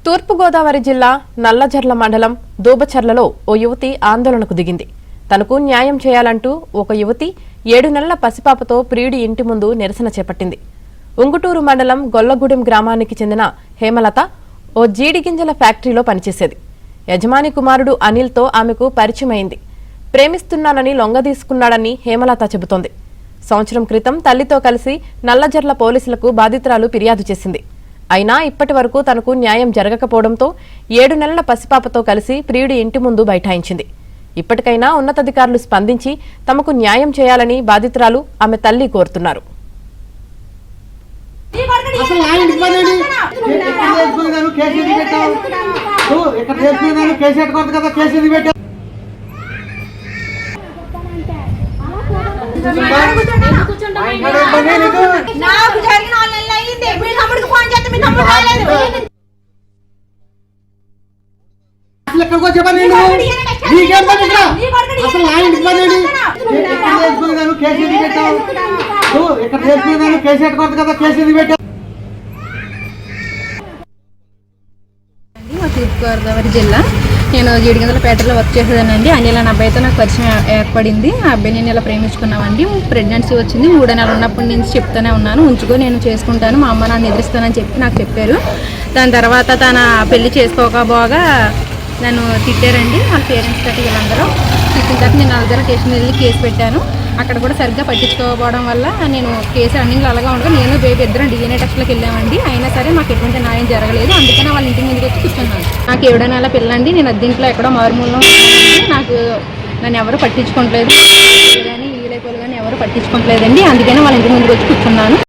తూర్పుగోదావరి జిల్లా నల్లజర్ల మండలం దూబచర్లలో ఓ యువతి ఆందోళనకు దిగింది. తనకు న్యాయం చేయాలంటూ ఒక యువతి 7 నెలల పసిపాపతో ప్రియుడి ఇంటి ముందు నిరసన చేపట్టింది. ఉంగుటూరు మండలం గొల్లగూడెం గ్రామానికి చెందిన హేమలత ఓ జీడిగింజల ఫ్యాక్టరీలో పనిచేసేది. యజమాని కుమారుడు అనిల్తో ఆమెకు పరిచయమైంది. ప్రేమిస్తున్నానని లొంగదీసుకున్నాడని హేమలత చెబుతోంది. సంవత్సరం క్రితం తల్లితో కలిసి నల్లజర్ల పోలీసులకు బాధితురాలు ఫిర్యాదు చేసింది. అయినా ఇప్పటి వరకు తనకు న్యాయం జరగకపోవడంతో 7 నెలల పసిపాపతో కలిసి ప్రియుడి ఇంటి ముందు బైఠాయించింది. ఇప్పటికైనా ఉన్నతాధికారులు స్పందించి తమకు న్యాయం చేయాలని బాధితురాలు ఆమె తల్లి కోరుతున్నారు. తూర్పుగోదావరి జిల్లా నేను జీడిగింజలపేటలో వర్క్ చేసేదానండి. అనిల్ అనే అబ్బాయితో నాకు పరిచయం ఏర్పడింది. ఆ అబ్బాయి నేను ఇలా ప్రేమించుకున్నామండి. ప్రెగ్నెన్సీ వచ్చింది. 3 నెలలు ఉన్నప్పటి నుంచి చెప్తూనే ఉన్నాను, ఉంచుకో నేను చేసుకుంటాను, మా అమ్మ నాన్న ఎదురిస్తానని చెప్పి నాకు చెప్పారు. దాని తర్వాత తన పెళ్లి చేసుకోకపోగా నన్ను తిట్టారండి. వాళ్ళ పేరెంట్స్ తోటి వీళ్ళందరూ తిట్టిన తర్వాత నేను నల్లజర్ల స్టేషన్ వెళ్ళి కేసు పెట్టాను. అక్కడ కూడా సరిగ్గా పట్టించుకోకపోవడం వల్ల నేను కేసు రన్నింగ్లో అలాగా ఉండగా నేను బేబీ ఇద్దరం DNA టెస్ట్లకు వెళ్ళామండి. అయినా సరే మాకు ఎటువంటి న్యాయం జరగలేదు. అందుకనే వాళ్ళ ఇంటి ముందుకు వచ్చి కూర్చున్నాను. నాకు 7 నెలల పిల్లండి. నేను అద్దీంట్లో ఎక్కడో మారుమూలలో నన్ను ఎవరు పట్టించుకోవట్లేదు కానీ వీలైపోలు కానీ ఎవరు పట్టించుకోవట్లేదండి. అందుకనే వాళ్ళ ఇంటి ముందుకు వచ్చి కూర్చున్నాను.